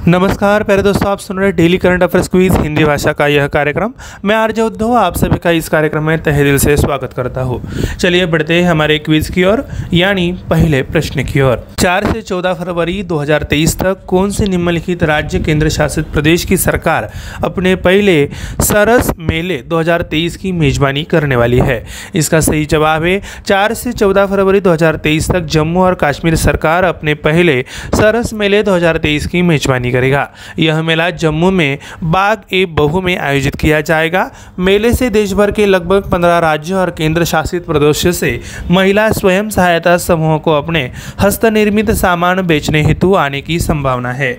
नमस्कार प्यारे दोस्तों, आप सुन रहे daily current affairs quiz Hindi भाषा का यह कार्यक्रम। मैं आरजे उद्धव आप सभी का इस कार्यक्रम में तहे दिल से स्वागत करता हूँ। चलिए बढ़ते हैं हमारे क्विज की ओर, यानी पहले प्रश्न की ओर। 4 से 14 फरवरी 2023 तक कौन से निम्नलिखित राज्य केंद्र शासित प्रदेश की सरकार अपने पहले सरस मेले 2023 की मेजबानी करने वाली है? इसका सही जवाब है 4 से 14 फरवरी 2023 तक जम्मू और कश्मीर सरकार अपने पहले सरस मेले 2023 की मेजबानी करेगा। यह मेला जम्मू में बाग-ए-बहु में आयोजित किया जाएगा। मेले से देश भर के लगभग 15 राज्यों और केंद्र शासित प्रदेशों से महिला स्वयं सहायता समूहों को अपने हस्तनिर्मित सामान बेचने हेतु आने की संभावना है।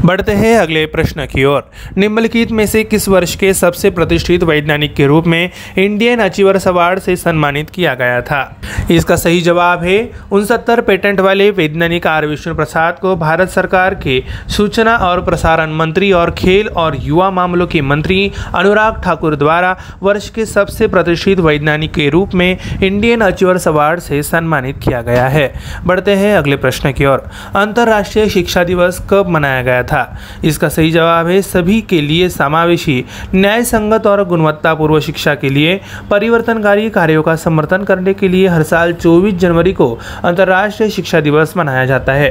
बढ़ते हैं अगले प्रश्न की ओर। निम्नलिखित में से किस वर्ष के सबसे प्रतिष्ठित वैज्ञानिक के रूप में इंडियन अचीवर्स अवार्ड से सम्मानित किया गया था? इसका सही जवाब है 69 पेटेंट वाले वैज्ञानिक आर विष्णु प्रसाद को भारत सरकार के सूचना और प्रसारण मंत्री और खेल और युवा मामलों के मंत्री अनुराग ठाकुर द्वारा वर्ष के सबसे प्रतिष्ठित वैज्ञानिक के रूप में इंडियन अचीवर्स अवार्ड से सम्मानित किया गया है। बढ़ते हैं अगले प्रश्न की ओर। अंतर्राष्ट्रीय शिक्षा दिवस कब मनाया गया था? इसका सही जवाब है सभी के लिए समावेशी, न्याय संगत और गुणवत्तापूर्ण शिक्षा के लिए परिवर्तनकारी कार्यों का समर्थन करने के लिए हर साल 24 जनवरी को अंतर्राष्ट्रीय शिक्षा दिवस मनाया जाता है।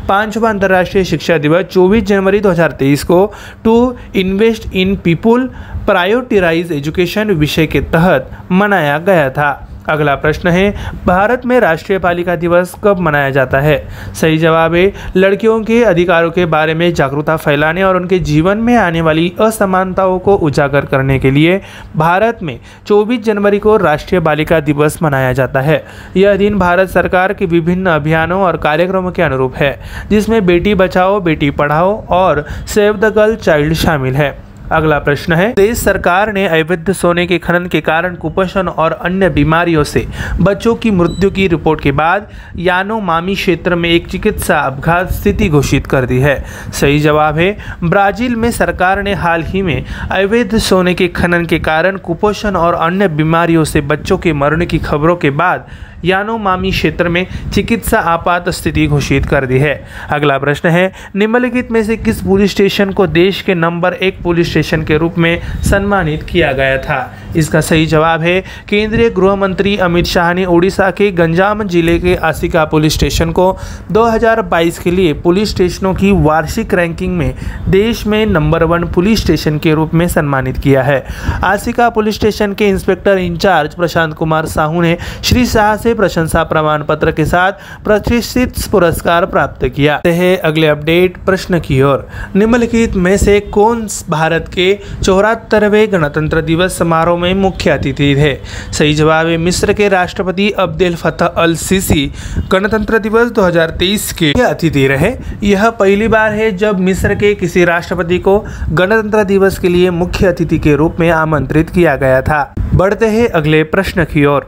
5वां अंतर्राष्ट्रीय शिक्षा दिवस 24 जनवरी 2023 को to invest in people prioritize education विषय के तहत मनाया गया था। अगला प्रश्न है भारत में राष्ट्रीय बालिका दिवस कब मनाया जाता है? सही जवाब है लड़कियों के अधिकारों के बारे में जागरूकता फैलाने और उनके जीवन में आने वाली असमानताओं को उजागर करने के लिए भारत में 24 जनवरी को राष्ट्रीय बालिका दिवस मनाया जाता है। यह दिन भारत सरकार के विभिन्न अभियानों और कार्यक्रमों के अनुरूप है, जिसमें बेटी बचाओ बेटी पढ़ाओ और सेव द गर्ल चाइल्ड शामिल है। अगला प्रश्न है देश सरकार ने अवैध सोने के खनन के कारण कुपोषण और अन्य बीमारियों से बच्चों की मृत्यु की रिपोर्ट के बाद यानोमामी क्षेत्र में एक चिकित्सा अपघात स्थिति घोषित कर दी है। सही जवाब है ब्राजील में सरकार ने हाल ही में अवैध सोने के खनन के कारण कुपोषण और अन्य बीमारियों से बच्चों के मरने की खबरों के बाद यानोमामी क्षेत्र में चिकित्सा आपात स्थिति घोषित कर दी है। अगला प्रश्न है निम्नलिखित में से किस पुलिस स्टेशन को देश के नंबर 1 पुलिस स्टेशन के रूप में सम्मानित किया गया था? इसका सही जवाब है केंद्रीय गृह मंत्री अमित शाह ने ओडिशा के गंजाम जिले के आसिका पुलिस स्टेशन को 2022 के लिए पुलिस स्टेशनों की वार्षिक रैंकिंग में देश में नंबर 1 पुलिस स्टेशन के रूप में सम्मानित किया है। आसिका पुलिस स्टेशन के इंस्पेक्टर इंचार्ज प्रशांत कुमार साहू ने श्री शाह से प्रशंसा प्रमाण पत्र के साथ प्रतिष्ठित पुरस्कार प्राप्त किया है। अगले अपडेट प्रश्न की ओर। निम्नलिखित में से कौन भारत के 74वें गणतंत्र दिवस समारोह में मुख्य अतिथि है? सही जवाब है मिस्र के राष्ट्रपति अब्देल फतह अल सीसी गणतंत्र दिवस 2023 के अतिथि रहे। यह पहली बार है जब मिस्र के किसी राष्ट्रपति को गणतंत्र दिवस के लिए मुख्य अतिथि के रूप में आमंत्रित किया गया था। बढ़ते हैं अगले प्रश्न की ओर।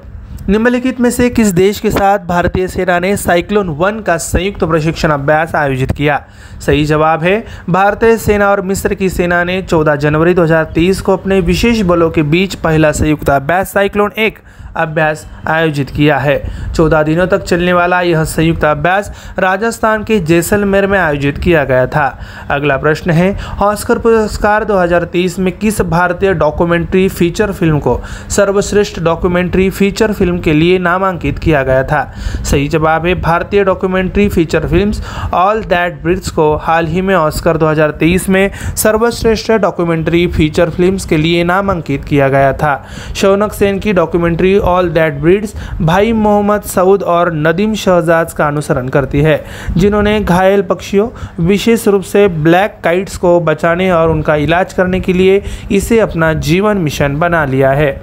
निम्नलिखित में से किस देश के साथ भारतीय सेना ने साइक्लोन 1 का संयुक्त प्रशिक्षण अभ्यास आयोजित किया? सही जवाब है भारतीय सेना और मिस्र की सेना ने 14 जनवरी 2023 को अपने विशेष बलों के बीच पहला संयुक्त अभ्यास साइक्लोन 1 अभ्यास आयोजित किया है। 14 दिनों तक चलने वाला यह संयुक्त अभ्यास राजस्थान के जैसलमेर में आयोजित किया गया था। अगला प्रश्न है ऑस्कर पुरस्कार 2023 में किस भारतीय डॉक्यूमेंट्री फीचर फिल्म को सर्वश्रेष्ठ डॉक्यूमेंट्री फीचर फिल्म के लिए नामांकित किया गया था? सही जवाब है भारतीय documentary feature films all that breeds को हाल ही में ऑस्कर 2023 में सर्वश्रेष्ठ डॉक्यूमेंट्री फीचर फिल्म्स के लिए नामांकित किया गया था। शौनक सेन की डॉक्यूमेंट्री ऑल दैट ब्रीड्स भाई मोहम्मद सऊद और नदीम शहजाद का अनुसरण करती है, जिन्होंने घायल पक्षियों विशेष रूप से ब्लैक काइट्स को बचाने और उनका इलाज करने के लिए इसे अपना जीवन मिशन बना लिया है।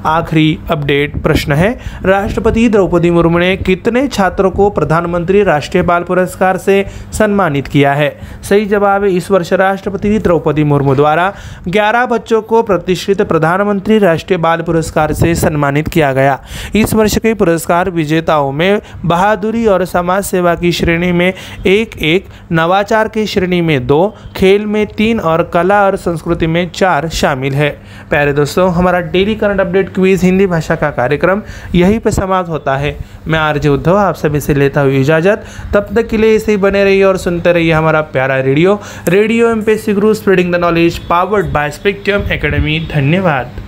आखिरी अपडेट प्रश्न है राष्ट्रपति द्रौपदी मुर्मू ने कितने छात्रों को प्रधानमंत्री राष्ट्रीय बाल पुरस्कार से सम्मानित किया है? सही जवाब है इस वर्ष राष्ट्रपति द्रौपदी मुर्मू द्वारा 11 बच्चों को प्रतिष्ठित प्रधानमंत्री राष्ट्रीय बाल पुरस्कार से सम्मानित किया गया। इस वर्ष के पुरस्कार विजेताओं में बहादुरी और समाज सेवा की श्रेणी में 1, नवाचार की श्रेणी में 2, खेल में 3 और कला और संस्कृति में 4 शामिल है। प्यारे दोस्तों, हमारा daily current update quiz Hindi भाषा का कार्यक्रम यहीं पे समाप्त होता है। मैं आरजे उद्धव आप सभी से लेता हूँ इजाज़त। तब तक के लिए ऐसे ही बने रहिए और सुनते रहिए हमारा प्यारा radio MPSC Guru, spreading the knowledge, powered by spectrum academy. धन्यवाद।